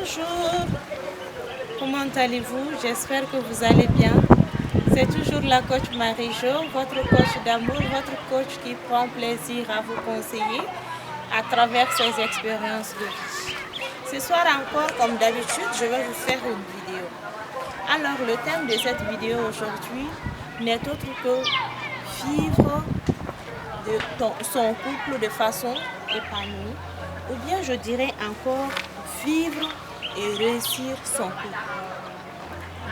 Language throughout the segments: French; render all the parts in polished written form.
Bonjour, comment allez-vous? J'espère que vous allez bien. C'est toujours la coach Marie-Jo, votre coach d'amour, votre coach qui prend plaisir à vous conseiller à travers ses expériences de vie. Ce soir encore, comme d'habitude, je vais vous faire une vidéo. Alors, le thème de cette vidéo aujourd'hui n'est autre que vivre son couple de façon épanouie, ou bien je dirais encore vivre et réussir son couple.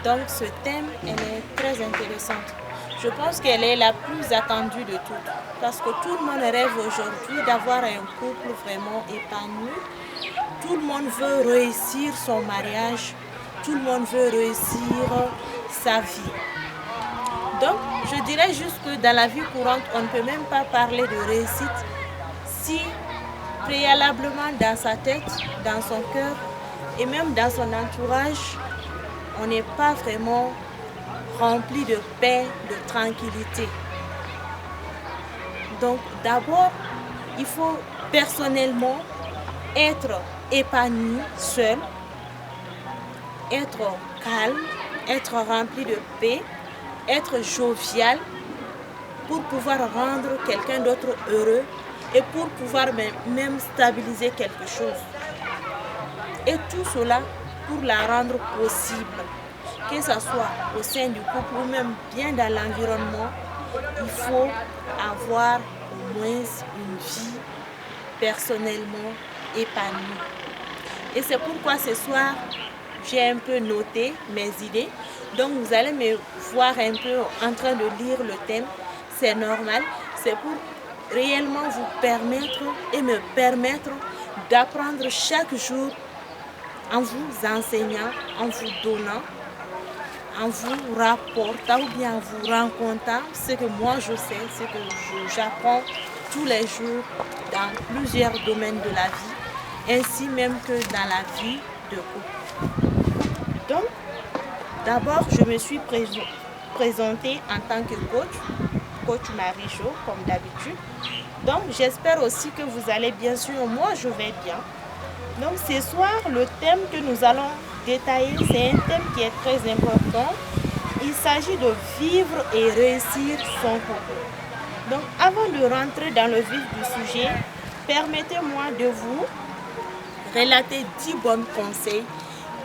Donc ce thème, elle est très intéressante. Je pense qu'elle est la plus attendue de toutes, parce que tout le monde rêve aujourd'hui d'avoir un couple vraiment épanoui. Tout le monde veut réussir son mariage, tout le monde veut réussir sa vie. Donc, je dirais juste que dans la vie courante, on ne peut même pas parler de réussite si préalablement dans sa tête, dans son cœur et même dans son entourage, on n'est pas vraiment rempli de paix, de tranquillité. Donc, d'abord, il faut personnellement être épanoui seul, être calme, être rempli de paix, être jovial pour pouvoir rendre quelqu'un d'autre heureux et pour pouvoir même stabiliser quelque chose. Et tout cela pour la rendre possible, que ce soit au sein du couple ou même bien dans l'environnement, il faut avoir au moins une vie personnellement épanouie. Et c'est pourquoi ce soir, j'ai un peu noté mes idées. Donc vous allez me voir un peu en train de lire le thème. C'est normal. C'est pour réellement vous permettre et me permettre d'apprendre chaque jour en vous enseignant, en vous donnant, en vous rapportant ou bien en vous rencontrant ce que moi je sais, ce que j'apprends tous les jours dans plusieurs domaines de la vie, ainsi même que dans la vie de couple. Donc, d'abord, je me suis présentée en tant que coach Marie-Jo, comme d'habitude. Donc, j'espère aussi que vous allez bien sûr. Moi, je vais bien. Donc, ce soir, le thème que nous allons détailler, c'est un thème qui est très important. Il s'agit de vivre et réussir son couple. Donc, avant de rentrer dans le vif du sujet, permettez-moi de vous relater 10 bons conseils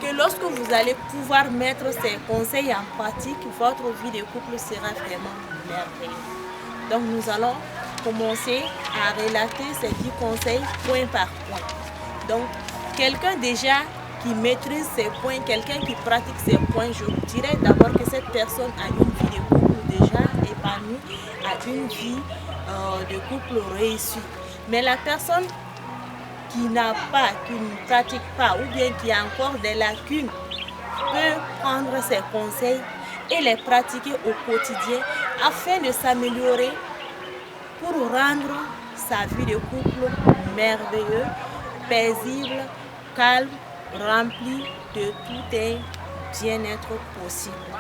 que lorsque vous allez pouvoir mettre ces conseils en pratique, votre vie de couple sera vraiment merveilleuse. Donc nous allons commencer à relater ces 10 conseils point par point. Donc quelqu'un déjà qui maîtrise ces points, quelqu'un qui pratique ces points, je vous dirais d'abord que cette personne a une vie de couple déjà épanouie, a une vie de couple réussie. Mais la personne qui n'a pas, qui ne pratique pas ou bien qui a encore des lacunes peut prendre ces conseils et les pratiquer au quotidien afin de s'améliorer pour rendre sa vie de couple merveilleuse, paisible, calme, remplie de tout un bien-être possible.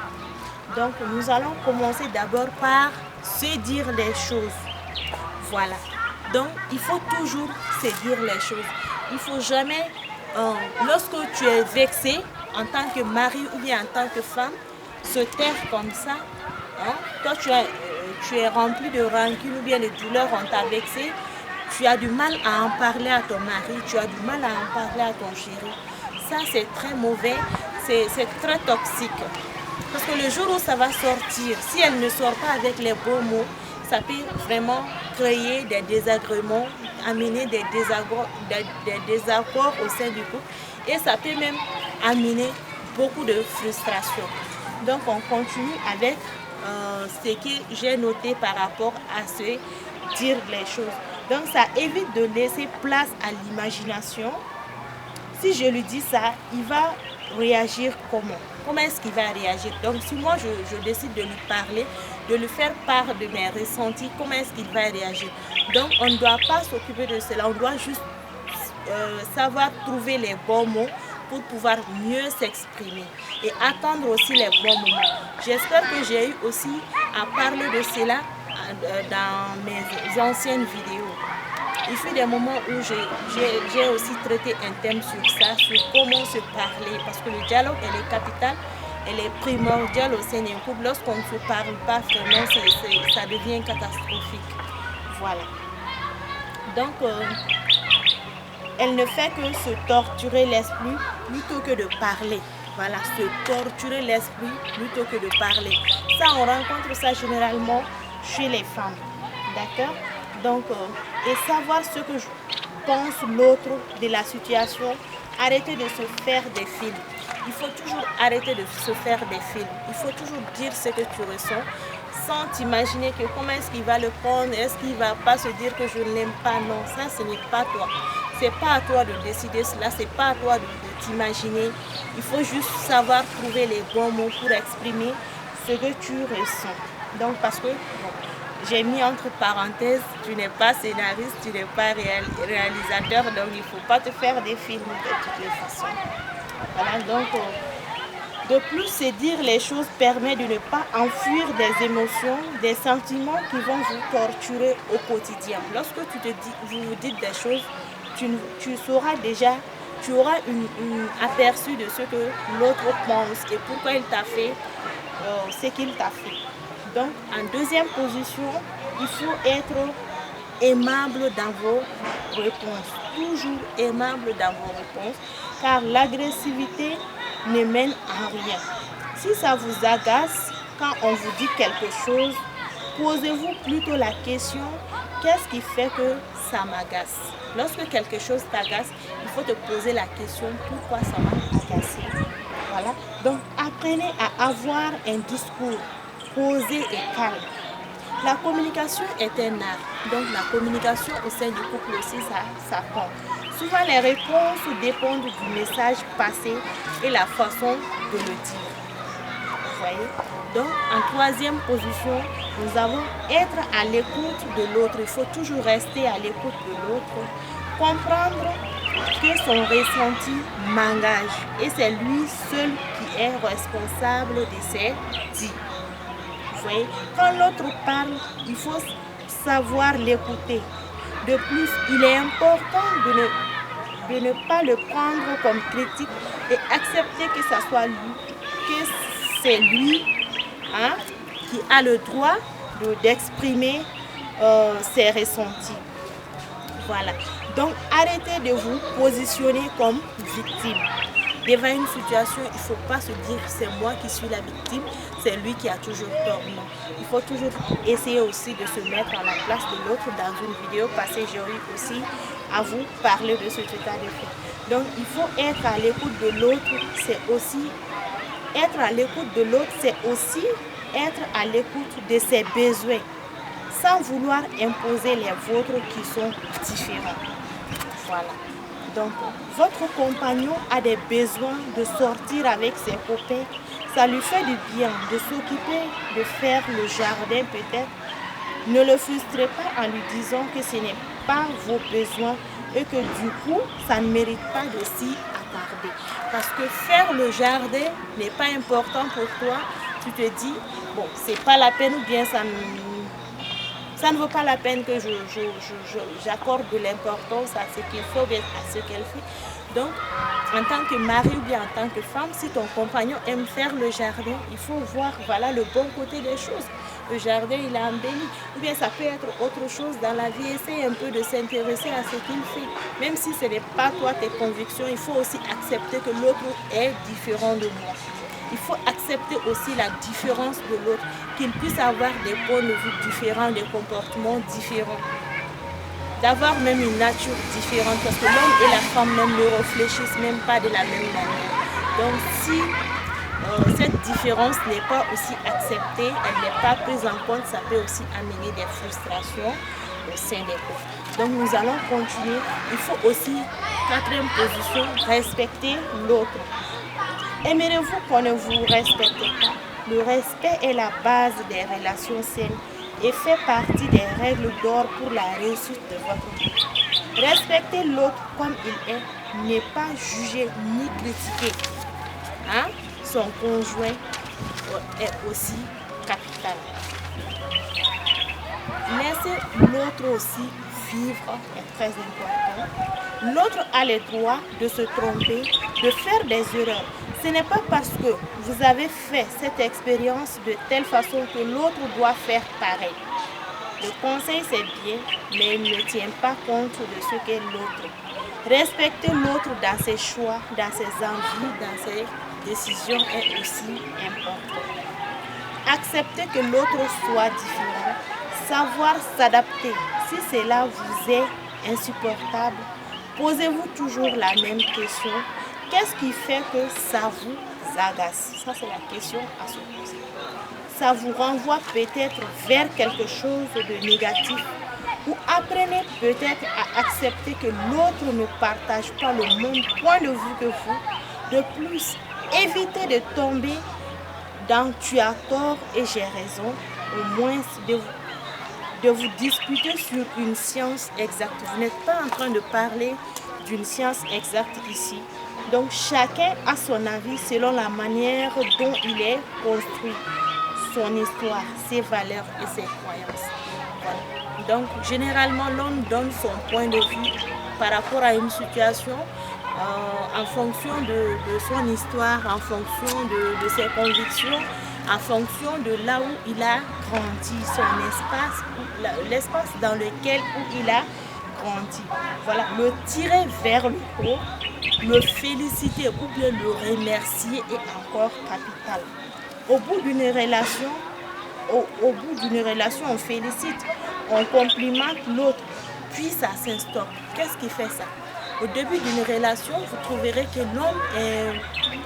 Donc nous allons commencer d'abord par se dire les choses. Voilà. Donc, il faut toujours se dire les choses. Il ne faut jamais, lorsque tu es vexé en tant que mari ou bien en tant que femme, se taire comme ça. Hein? Toi, tu es rempli de rancune ou bien de douleur, on t'a vexé. Tu as du mal à en parler à ton mari, tu as du mal à en parler à ton chéri. Ça, c'est très mauvais, c'est très toxique. Parce que le jour où ça va sortir, si elle ne sort pas avec les beaux mots, ça peut vraiment créer des désagréments, amener des désaccords au sein du couple et ça peut même amener beaucoup de frustration. Donc on continue avec ce que j'ai noté par rapport à se dire les choses. Donc ça évite de laisser place à l'imagination. Si je lui dis ça, il va réagir comment? Comment est-ce qu'il va réagir? Donc si moi je décide de lui parler, de lui faire part de mes ressentis, comment est-ce qu'il va réagir? Donc on ne doit pas s'occuper de cela, on doit juste savoir trouver les bons mots pour pouvoir mieux s'exprimer et attendre aussi les bons moments. J'espère que j'ai eu aussi à parler de cela dans mes anciennes vidéos. Il fut des moments où j'ai aussi traité un thème sur ça, sur comment se parler, parce que le dialogue, elle est capitale, elle est primordiale au sein d'un couple. Lorsqu'on ne se parle pas vraiment, ça devient catastrophique. Voilà. Donc, elle ne fait que se torturer l'esprit plutôt que de parler. Voilà, se torturer l'esprit plutôt que de parler. Ça, on rencontre ça généralement chez les femmes. D'accord? Donc, et savoir ce que pense l'autre de la situation, arrêter de se faire des films. Il faut toujours arrêter de se faire des films. Il faut toujours dire ce que tu ressens sans t'imaginer que comment est-ce qu'il va le prendre, est-ce qu'il ne va pas se dire que je ne l'aime pas. Non, ça, ce n'est pas toi. C'est pas à toi de décider cela, c'est pas à toi de t'imaginer. Il faut juste savoir trouver les bons mots pour exprimer ce que tu ressens. Donc, parce que, bon, j'ai mis entre parenthèses, tu n'es pas scénariste, tu n'es pas réalisateur, donc il ne faut pas te faire des films de toutes les façons. Voilà, donc, de plus, se dire les choses permet de ne pas enfuir des émotions, des sentiments qui vont vous torturer au quotidien. Lorsque vous vous dites des choses, tu sauras déjà, tu auras un aperçu de ce que l'autre pense et pourquoi il t'a fait ce qu'il t'a fait. Donc, en deuxième position, il faut être aimable dans vos réponses. Toujours aimable dans vos réponses, car l'agressivité ne mène à rien. Si ça vous agace, quand on vous dit quelque chose, posez-vous plutôt la question, qu'est-ce qui fait que ça m'agace? Lorsque quelque chose t'agace, il faut te poser la question, pourquoi ça m'a agacé? Voilà. Donc, apprenez à avoir un discours posé et calme. La communication est un art. Donc, la communication au sein du couple aussi, ça compte. Souvent, les réponses dépendent du message passé et la façon de le dire. Vous voyez? Donc, en troisième position, nous avons être à l'écoute de l'autre. Il faut toujours rester à l'écoute de l'autre. Comprendre que son ressenti m'engage. Et c'est lui seul qui est responsable de ses dits. Vous voyez? Quand l'autre parle, il faut savoir l'écouter. De plus, il est important de ne pas le prendre comme critique et accepter que ça soit lui, que c'est lui qui a le droit d'exprimer ses ressentis. Voilà. Donc, arrêtez de vous positionner comme victime. Devant une situation, il ne faut pas se dire c'est moi qui suis la victime, c'est lui qui a toujours tort. Non. Il faut toujours essayer aussi de se mettre à la place de l'autre. Dans une vidéo passée, j'ai eu aussi à vous parler de cet état de fait. Donc, il faut être à l'écoute de l'autre, c'est aussi être à l'écoute de l'autre, c'est aussi être à l'écoute de ses besoins, sans vouloir imposer les vôtres qui sont différents. Voilà. Donc, votre compagnon a des besoins de sortir avec ses copains. Ça lui fait du bien de s'occuper, de faire le jardin peut-être. Ne le frustrez pas en lui disant que ce n'est pas vos besoins et que du coup, ça ne mérite pas de s'y attarder. Parce que faire le jardin n'est pas important pour toi. Tu te dis, bon, c'est pas la peine ou bien ça ne vaut pas la peine que j'accorde de l'importance à ce qu'il faut, bien à ce qu'elle fait. Donc, en tant que mari ou bien en tant que femme, si ton compagnon aime faire le jardin, il faut voir voilà, le bon côté des choses. Le jardin, il a embelli. Ou bien ça peut être autre chose dans la vie. Essaye un peu de s'intéresser à ce qu'il fait. Même si ce n'est pas toi tes convictions, il faut aussi accepter que l'autre est différent de moi. Il faut accepter aussi la différence de l'autre, qu'il puisse avoir des points de vue différents, des comportements différents, d'avoir même une nature différente, parce que l'homme et la femme même ne réfléchissent même pas de la même manière. Donc si cette différence n'est pas aussi acceptée, elle n'est pas prise en compte, ça peut aussi amener des frustrations au sein des couples. Donc nous allons continuer. Il faut aussi, quatrième position, respecter l'autre. Aimerez-vous qu'on ne vous respecte pas? Le respect est la base des relations saines et fait partie des règles d'or pour la réussite de votre couple. Respecter l'autre comme il est, n'est pas juger ni critiquer. Son conjoint est aussi capital. Laissez l'autre aussi vivre est très important. L'autre a le droit de se tromper, de faire des erreurs. Ce n'est pas parce que vous avez fait cette expérience de telle façon que l'autre doit faire pareil. Le conseil c'est bien, mais il ne tient pas compte de ce qu'est l'autre. Respecter l'autre dans ses choix, dans ses envies, dans ses décisions est aussi important. Accepter que l'autre soit différent, savoir s'adapter. Si cela vous est insupportable, posez-vous toujours la même question. Qu'est-ce qui fait que ça vous agace? Ça, c'est la question à se poser. Ça vous renvoie peut-être vers quelque chose de négatif ou apprenez peut-être à accepter que l'autre ne partage pas le même point de vue que vous. De plus, évitez de tomber dans tu as tort et j'ai raison, au moins de vous disputer sur une science exacte. Vous n'êtes pas en train de parler d'une science exacte ici. Donc chacun a son avis selon la manière dont il est construit, son histoire, ses valeurs et ses croyances. Voilà. Donc généralement l'homme donne son point de vue par rapport à une situation en fonction de son histoire, en fonction de ses convictions, en fonction de là où il a grandi, son espace, l'espace dans lequel il a grandi. Voilà, le tirer vers le haut, le féliciter ou bien le remercier est encore capital. Au bout d'une relation, on félicite, on complimente l'autre, puis ça s'instaure. Qu'est-ce qui fait ça? Au début d'une relation, vous trouverez que l'homme,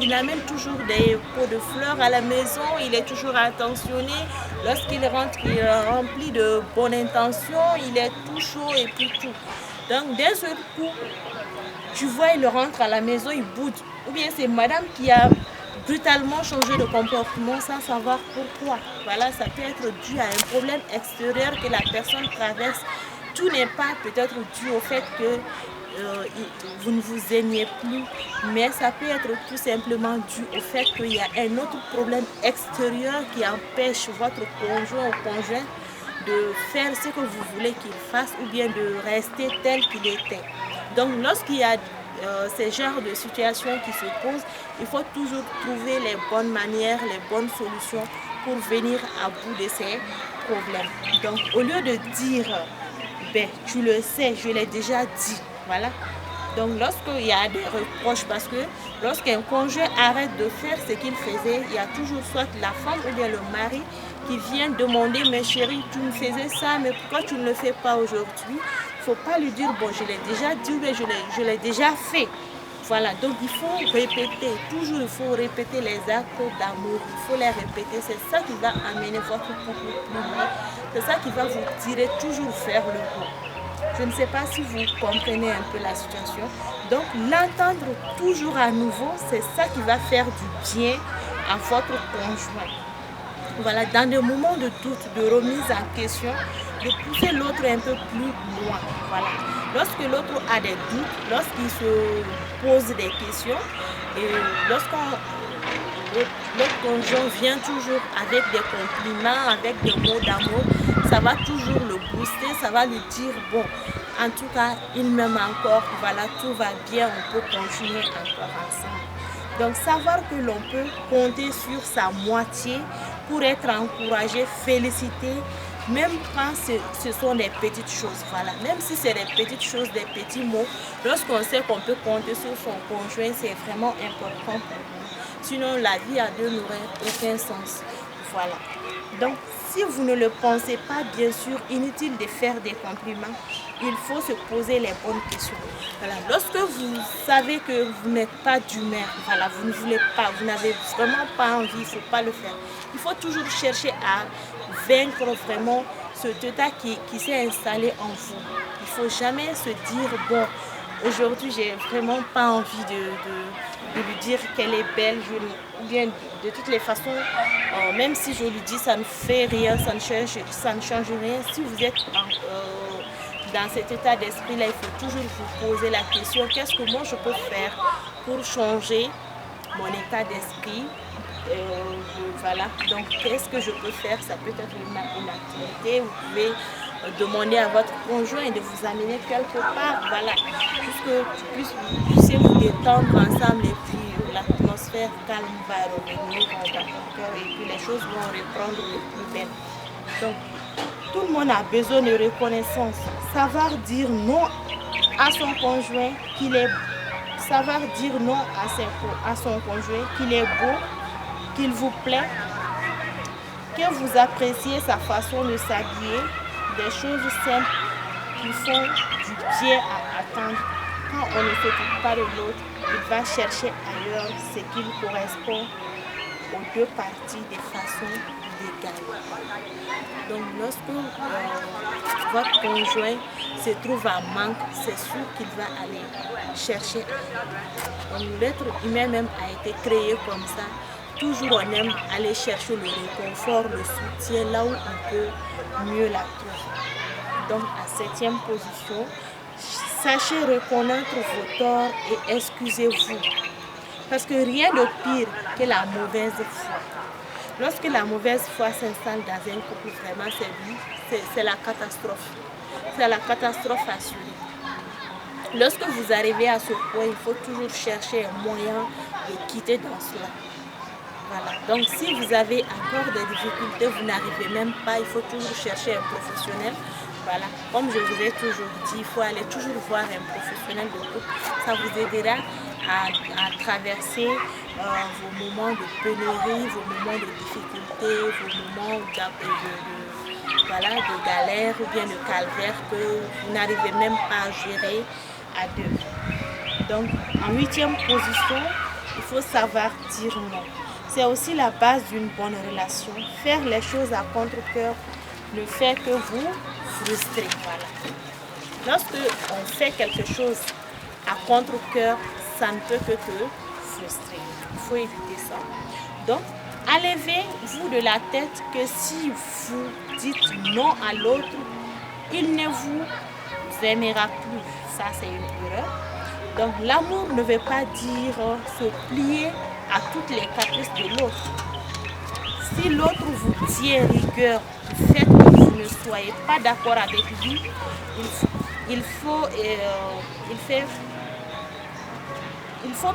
il amène toujours des pots de fleurs à la maison, il est toujours attentionné. Lorsqu'il rentre, il est rempli de bonnes intentions, il est tout chaud et puis tout. Donc d'un seul coup, tu vois, il rentre à la maison, il boude. Ou bien c'est madame qui a brutalement changé de comportement sans savoir pourquoi. Voilà, ça peut être dû à un problème extérieur que la personne traverse. Tout n'est pas peut-être dû au fait que vous ne vous aimiez plus, mais ça peut être tout simplement dû au fait qu'il y a un autre problème extérieur qui empêche votre conjoint ou conjointe de faire ce que vous voulez qu'il fasse ou bien de rester tel qu'il était. Donc lorsqu'il y a ces genres de situations qui se posent, il faut toujours trouver les bonnes manières, les bonnes solutions pour venir à bout de ces problèmes. Donc au lieu de dire, ben, tu le sais, je l'ai déjà dit, voilà. Donc lorsqu'il y a des reproches, parce que lorsqu'un conjoint arrête de faire ce qu'il faisait, il y a toujours soit la femme ou bien le mari qui vient demander, mais chérie, tu me faisais ça, mais pourquoi tu ne le fais pas aujourd'hui? Il ne faut pas lui dire, bon, je l'ai déjà dit, mais je l'ai déjà fait. Voilà, donc il faut répéter, toujours il faut répéter les actes d'amour, il faut les répéter, c'est ça qui va amener votre couple plus loin, c'est ça qui va vous tirer toujours vers le haut. Je ne sais pas si vous comprenez un peu la situation. Donc l'entendre toujours à nouveau, c'est ça qui va faire du bien à votre conjoint. Voilà, dans des moments de doute, de remise en question, de pousser l'autre un peu plus loin. Voilà. Lorsque l'autre a des doutes, lorsqu'il se pose des questions, et lorsqu'on l'autre conjoint vient toujours avec des compliments, avec des mots d'amour, ça va toujours le booster, ça va lui dire, bon, en tout cas, il m'aime encore, voilà, tout va bien, on peut continuer encore ensemble. Donc, savoir que l'on peut compter sur sa moitié pour être encouragé, félicité, même quand ce sont des petites choses, voilà. Même si c'est des petites choses, des petits mots, lorsqu'on sait qu'on peut compter sur son conjoint, c'est vraiment important pour nous. Sinon, la vie à deux n'aurait aucun sens. Voilà. Donc, si vous ne le pensez pas, bien sûr, inutile de faire des compliments, il faut se poser les bonnes questions. Voilà. Lorsque vous savez que vous n'êtes pas d'humeur, voilà, vous ne voulez pas, vous n'avez vraiment pas envie, il ne faut pas le faire. Il faut toujours chercher à vaincre vraiment cet état qui s'est installé en vous. Il ne faut jamais se dire, bon, aujourd'hui, j'ai vraiment pas envie de lui dire qu'elle est belle, ou bien de toutes les façons, même si je lui dis ça ne fait rien, ça ne change rien. Si vous êtes dans cet état d'esprit-là, il faut toujours vous poser la question, qu'est-ce que moi je peux faire pour changer mon état d'esprit? Voilà, donc qu'est-ce que je peux faire? Ça peut être une activité, vous pouvez demander à votre conjoint de vous amener quelque part, voilà, pour que vous puissiez vous détendre ensemble et puis l'atmosphère calme va revenir dans ton cœur et puis les choses vont reprendre de plus belle. Donc, tout le monde a besoin de reconnaissance. Savoir dire non à son conjoint qu'il est savoir dire non à son conjoint qu'il est beau, qu'il vous plaît, que vous appréciez sa façon de s'habiller, des choses simples qui font du pied à attendre. Quand on ne s'occupe pas de l'autre, il va chercher ailleurs ce qui correspond aux deux parties de façon légale. Donc lorsque votre conjoint se trouve en manque, c'est sûr qu'il va aller chercher ailleurs. Donc l'être humain même a été créé comme ça. Toujours on aime aller chercher le réconfort, le soutien là où on peut mieux la trouver. Donc à 7e position, sachez reconnaître vos torts et excusez-vous. Parce que rien de pire que la mauvaise foi. Lorsque la mauvaise foi s'installe dans un couple, vraiment c'est la catastrophe. C'est la catastrophe assurée. Lorsque vous arrivez à ce point, il faut toujours chercher un moyen de quitter dans cela. Voilà. Donc si vous avez encore des difficultés, vous n'arrivez même pas, il faut toujours chercher un professionnel. Voilà. Comme je vous ai toujours dit, il faut aller toujours voir un professionnel de couple. Ça vous aidera à traverser vos moments de pénurie, vos moments de difficulté, vos moments de galère ou bien de calvaire que vous n'arrivez même pas à gérer à deux. Donc en 8e position, il faut savoir dire non. C'est aussi la base d'une bonne relation. Faire les choses à contre-cœur ne fait que vous frustrer. Voilà. Lorsque on fait quelque chose à contre-cœur, ça ne peut que te frustrer. Il faut éviter ça. Donc, enlevez-vous de la tête que si vous dites non à l'autre, il ne vous aimera plus. Ça, c'est une erreur. Donc, l'amour ne veut pas dire se plier à toutes les caprices de l'autre. Si l'autre vous tient rigueur du fait que vous ne soyez pas d'accord avec lui, il faut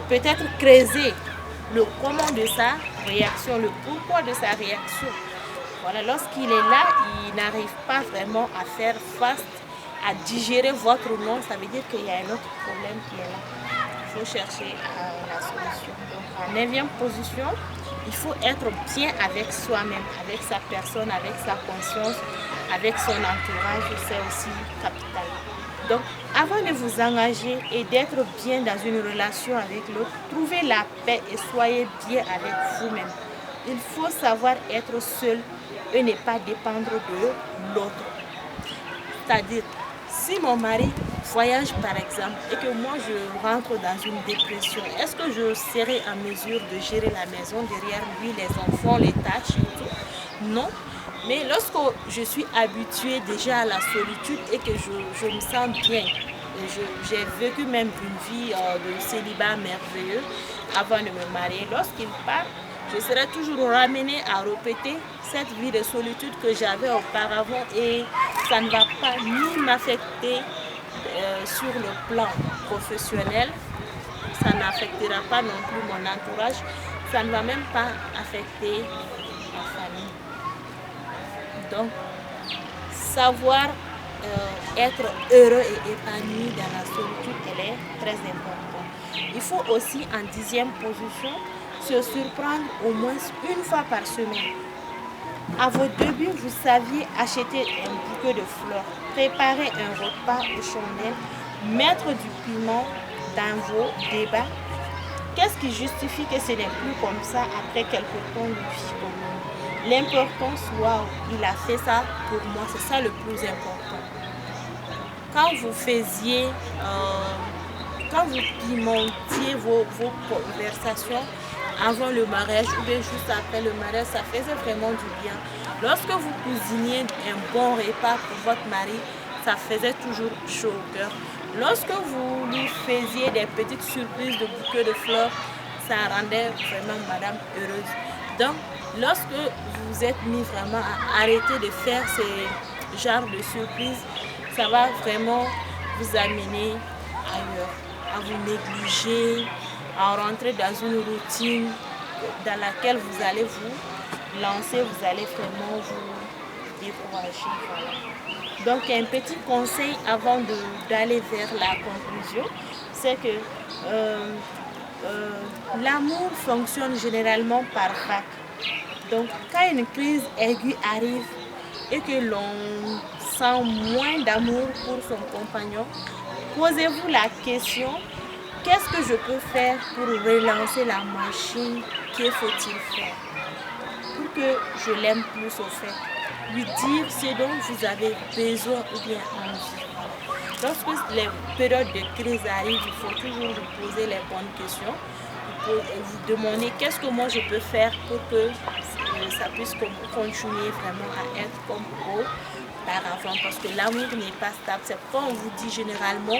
peut-être creuser le comment de sa réaction, le pourquoi de sa réaction. Voilà, lorsqu'il est là, il n'arrive pas vraiment à faire face, à digérer votre non, ça veut dire qu'il y a un autre problème qui est là. Il faut chercher la solution. Donc, en 9e position, il faut être bien avec soi-même, avec sa personne, avec sa conscience, avec son entourage, c'est aussi capital. Donc, avant de vous engager et d'être bien dans une relation avec l'autre, trouvez la paix et soyez bien avec vous-même. Il faut savoir être seul et ne pas dépendre de l'autre. C'est-à-dire, si mon mari voyage par exemple et que moi je rentre dans une dépression, est-ce que je serai en mesure de gérer la maison derrière lui, les enfants, les tâches et tout? Non. Mais lorsque je suis habituée déjà à la solitude et que je me sens bien, j'ai vécu même une vie de célibat merveilleux avant de me marier. Lorsqu'il part, je serai toujours ramenée à répéter cette vie de solitude que j'avais auparavant et ça ne va pas ni m'affecter sur le plan professionnel, ça n'affectera pas non plus mon entourage, ça ne va même pas affecter ma famille. Donc, savoir être heureux et épanoui dans la solitude, elle est très importante. Il faut aussi, en 10e position, se surprendre au moins une fois par semaine. À vos débuts, vous saviez acheter un bouquet de fleurs, préparer un repas aux chandelles, mettre du piment dans vos débats. Qu'est-ce qui justifie que ce n'est plus comme ça après quelques temps de vie commune? L'importance, waouh, il a fait ça pour moi, c'est ça le plus important. Quand vous faisiez, quand vous pimentiez vos conversations avant le mariage ou bien juste après le mariage, ça faisait vraiment du bien. Lorsque vous cuisiniez un bon repas pour votre mari, ça faisait toujours chaud au cœur. Lorsque vous lui faisiez des petites surprises de bouquets de fleurs, ça rendait vraiment madame heureuse. Donc, lorsque vous vous êtes mis vraiment à arrêter de faire genre de surprise, ça va vraiment vous amener ailleurs, à vous négliger, à rentrer dans une routine dans laquelle vous allez vous lancer, vous allez vraiment vous décourager. Voilà. Donc un petit conseil avant d'aller vers la conclusion, c'est que l'amour fonctionne généralement par vagues. Donc quand une crise aiguë arrive et que l'on sent moins d'amour pour son compagnon, posez-vous la question, qu'est-ce que je peux faire pour relancer la machine? Que faut-il faire pour que je l'aime plus au fait? Lui dire ce dont vous avez besoin ou bien envie. Lorsque les périodes de crise arrivent, il faut toujours vous poser les bonnes questions. Vous demander qu'est-ce que moi je peux faire pour que ça puisse continuer vraiment à être comme auparavant. Parce que l'amour n'est pas stable. C'est pourquoi on vous dit généralement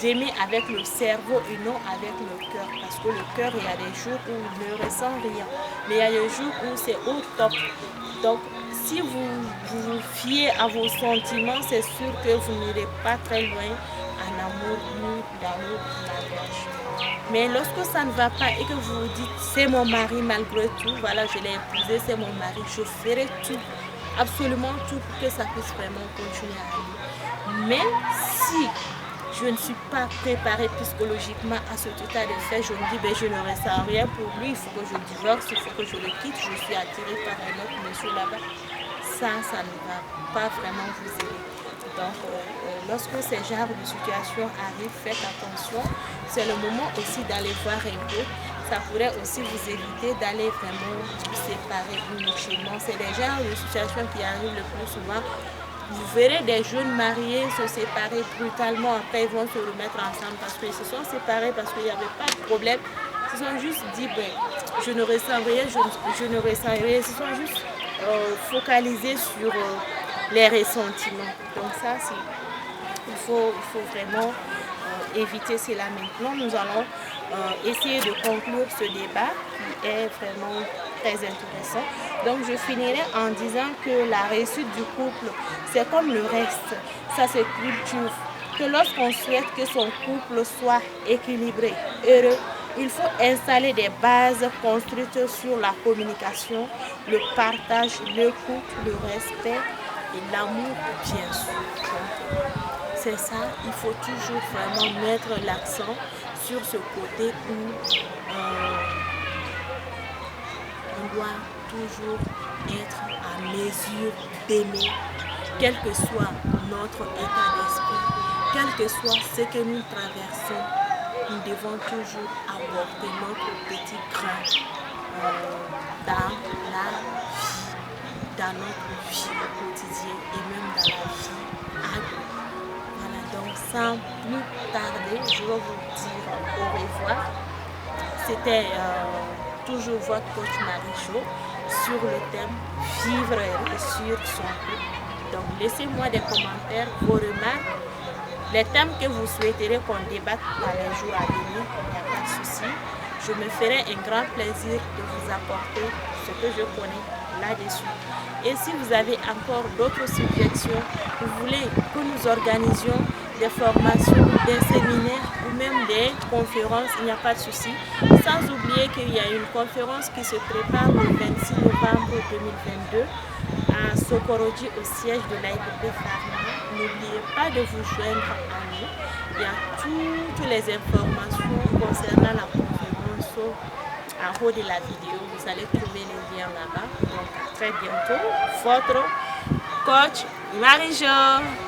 d'aimer avec le cerveau et non avec le cœur. Parce que le cœur, il y a des jours où il ne ressent rien. Mais il y a des jours où c'est au top. Donc, si vous vous fiez à vos sentiments, c'est sûr que vous n'irez pas très loin en amour ni d'amour mariage. Mais lorsque ça ne va pas et que vous vous dites c'est mon mari malgré tout, voilà, je l'ai épousé, c'est mon mari, je ferai tout, absolument tout pour que ça puisse vraiment continuer à aller. Mais si je ne suis pas préparée psychologiquement à cet état de fait, je me dis je ne ressens rien pour lui, il faut que je divorce, il faut que je le quitte, je suis attirée par un autre monsieur là-bas. Ça ne va pas vraiment vous aider. Donc, lorsque ces genres de situations arrivent, faites attention. C'est le moment aussi d'aller voir un peu. Ça pourrait aussi vous éviter d'aller vraiment vous séparer inutilement. C'est des genres de situations qui arrivent le plus souvent. Vous verrez des jeunes mariés se séparer brutalement. Après, ils vont se remettre ensemble parce qu'ils se sont séparés, parce qu'il n'y avait pas de problème. Ils se sont juste dit, je ne ressens rien, je ne ressens rien. Ils se sont juste focalisés sur les ressentiments. Donc ça, il faut vraiment éviter cela. Maintenant, nous allons essayer de conclure ce débat qui est vraiment très intéressant. Donc je finirai en disant que la réussite du couple, c'est comme le reste, ça se cultive. Que lorsqu'on souhaite que son couple soit équilibré, heureux, il faut installer des bases construites sur la communication, le partage, l'écoute, le respect et l'amour, bien sûr. C'est ça, il faut toujours vraiment mettre l'accent sur ce côté où on doit toujours être à mesure d'aimer, quel que soit notre état d'esprit, quel que soit ce que nous traversons, nous devons toujours apporter notre petit grain dans notre vie quotidienne et même dans la vie adulte. Voilà, donc sans plus tarder, je vais vous dire au revoir. C'était toujours votre coach Marie-Jo sur le thème vivre et réussir son couple. Donc laissez-moi des commentaires, vos remarques, les thèmes que vous souhaiterez qu'on débatte dans les jours à venir, il n'y a pas de souci. Je me ferai un grand plaisir de vous apporter ce que je connais là-dessus. Et si vous avez encore d'autres suggestions, vous voulez que nous organisions des formations, des séminaires ou même des conférences, il n'y a pas de souci. Sans oublier qu'il y a une conférence qui se prépare le 26 novembre 2022 à Sokorodi au siège de l'AIPP Pharma. N'oubliez pas de vous joindre à nous. Il y a toutes les informations concernant la conférence en haut de la vidéo. Vous allez trouver les liens là-bas. Donc à très bientôt. Votre coach Marie-Jo.